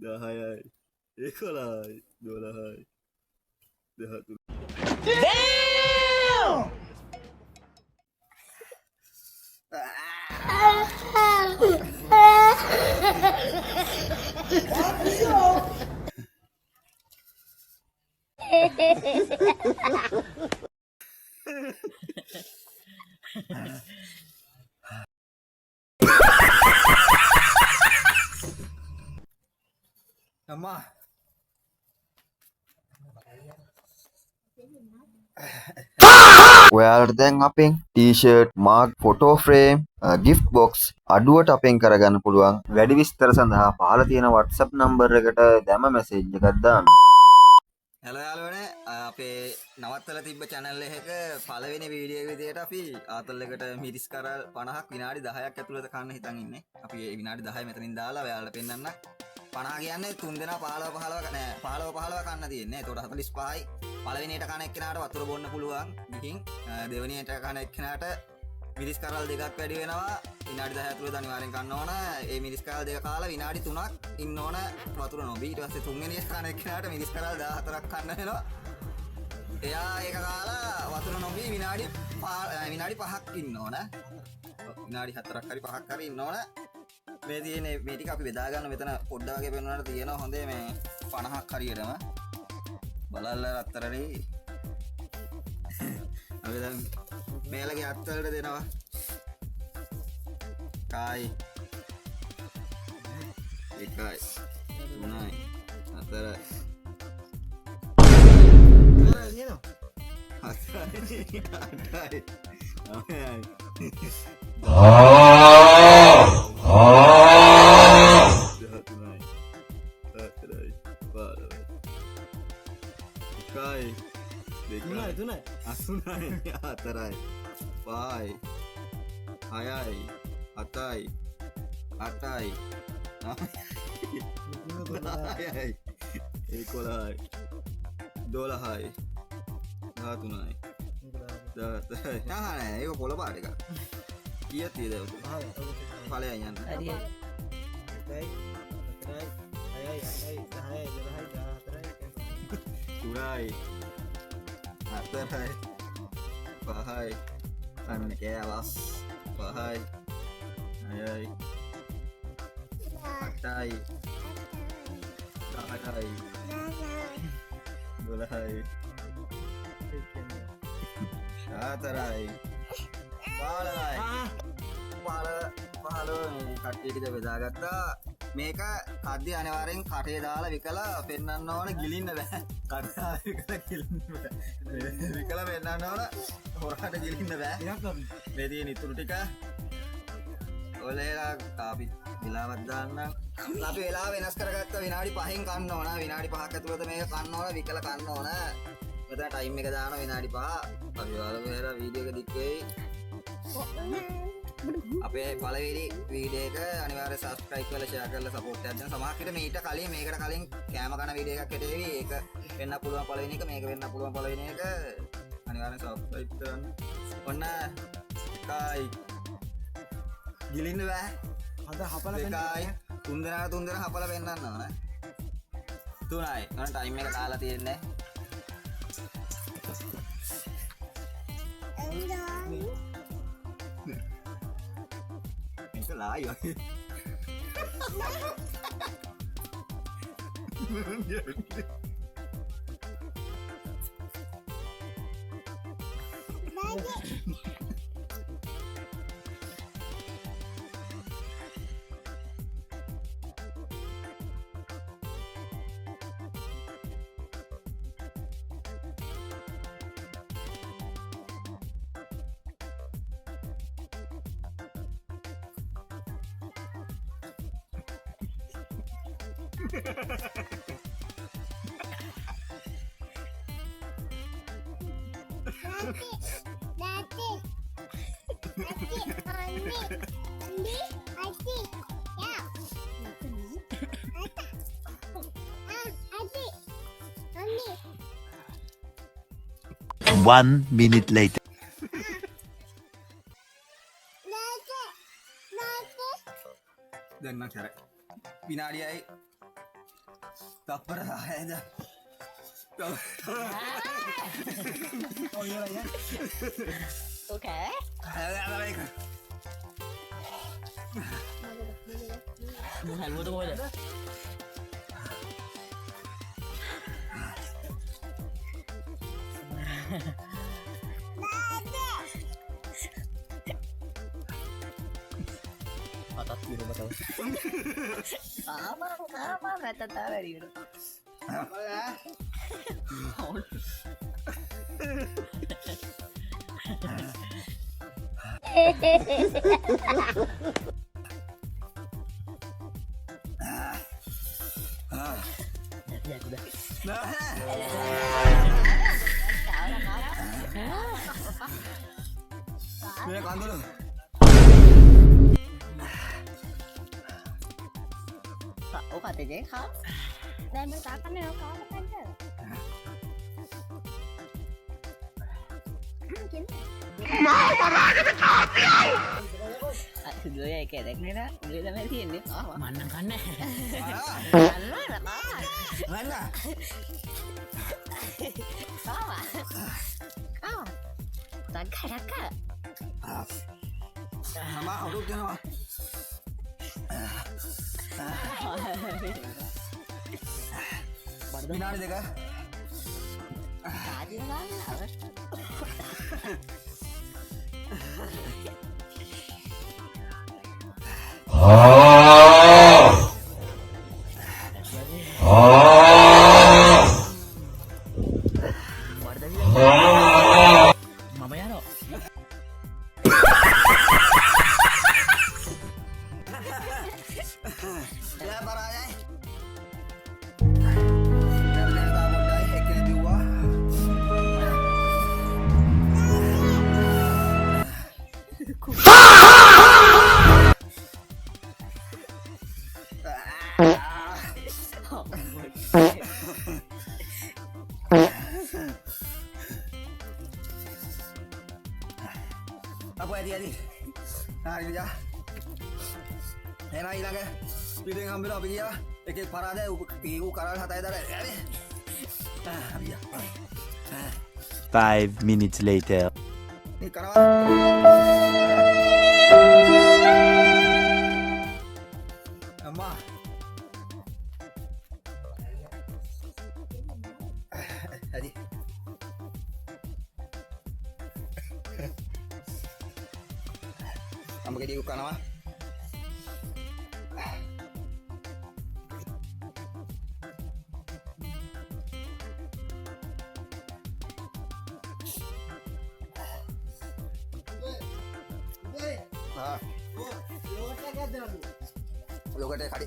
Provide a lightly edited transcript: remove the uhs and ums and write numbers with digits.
10යි 11යි 12යි 13. අම්මා ඔයාලට දැන් අපෙන් T-shirt, mug, photo frame, gift box අඩුවට අපෙන් කරගන්න පුළුවන්. වැඩි විස්තර සඳහා පහළ තියෙන WhatsApp නම්බර් එකට දැම මැසේජ් එකක් දාන්න. hello යාළුවනේ අපේ නවත්තලා තිබ්බ channel එකක පළවෙනි වීඩියෝ එක විදියට අපි ආතල් එකට මිරිස් කරල් 50ක් විනාඩි 10ක් ඇතුළත කන්න හිතන් ඉන්නේ. අපි ඒ විනාඩි 10 මෙතනින් දාලා ඔයාලට පෙන්නන්න. 50 කියන්නේ 3 දෙනා 15 නෑ 15 කන්න තියෙන්නේ. ඒතකොට 45යි. පළවෙනියට කන එක්කෙනාට වතුර බොන්න පුළුවන්. ගිහින් දෙවෙනියට කන එක්කෙනාට මිරිස් කරල් දෙකක් වැඩි වෙනවා. විනාඩි 10 ඇතුළත අනිවාර්යෙන් කන්න ඕන. ඒ මිරිස් කරල් දෙක කාලා විනාඩි 3ක් ඉන්න ඕන වතුර නොබී. ඊට පස්සේ තුන්වෙනියට කන එක්කෙනාට මිරිස් කරල් 14ක් කන්න වෙනවා. එයා ඒක කාලා වතුර නොබී විනාඩි 5ක් ඉන්න ඕන. විනාඩි 4ක් හරි 5ක් හරි ඉන්න ඕන. මේ තියෙන මේ ටික අපි බෙදා ගන්න මෙතන පොඩ්ඩක් වගේ පෙන්වන්නට තියෙනවා හොඳේ මේ 50ක් හරියටම බලල්ල රත්තරනේ අපි දැන් මේලගේ අත්වලට දෙනවා කායි 1යි 3යි 4යි ඒක පොළ පාට එක කීයක් තියෙද ඵලයන් යන්න 10යි 3යි 4යි 5යි අන්න කෑවස් 5යි 6යි 8යි 10යි 12යි 14යි 15යි කට්ටියට බෙදාගත්තා. මේක කද්දි අනිවාර්යෙන් කටේ දාලා විකලා පෙන්නන්න ඕන ගිලින්න බෑ. කටේ දාලා විකලා ගිලින්න බෑ. විකලා පෙන්නන්න ඕන හොරකට ගිලින්න බෑ. මේ තියෙන ඉතුරු ටික ඔලේලා අපි වෙලාවක් දාන්න. අපි වෙලාව වෙනස් කරගත්ත විනාඩි 5න් කන්න ඕන. විනාඩි 5ක් ඇතුළත මේක කන්න ඕන විකලා කන්න ඕන. මෙතන ටයිම් එක දානවා විනාඩි 5. අපි ඔයාලා මෙහෙලා වීඩියෝ එක දික් වෙයි. අපේ පළවෙනි වීඩියෝ එක අනිවාර්යයෙන් subscribe කරලා share කරලා support එකක් දෙන්න. සමහරවිට මේකට කලින් මේකට කලින් කැම කන වීඩියෝ එකක් හිටේවි. ඒක වෙන්න පුළුවන් පළවෙනි එක, මේක වෙන්න පුළුවන් පළවෙනි එක. අනිවාර්යෙන් subscribe කරන්න. ඔන්න කායි ගිලින්න බෑ. අද හපලා දෙකයි තුන් දෙනා හපලා පෙන්නන්න ඕන. 3යි. ඔන්න ටයිම් එක දාලා තියෙන්නේ. මේක ලායි වගේ. One minute later. දැන් නම් කරා විනාඩියයි තප්පර 10ද Okay. Helvete går det. Atas biru betul. Sama, kata tahu biru. Ya udah. Ini kan dulu. Ủa bà tiền khó. Đây mới tao cái nào có cái chứ. Gửi ai kể đấy đó, gửi ra mấy thiên đi có hả? Mạnh năng nè. Mạnh rất là có. Mạnh à? Có mà. Có. Toàn khai đắc á. Má học đúc chứ không? Bina đi được á? Cả chứ đó hả? Mamaya no. Ya para aja. Biar tak modal heknya dua. Apa ya dia? Nah, ini aja. Enak hilang ke? Pilih ngambil apa ya? Ekik parade ibu karal hatai dare. Ya. 5 minutes later. Ini karal. Amma. Hadi. Kamu ke diukan apa? Yo kade kadi.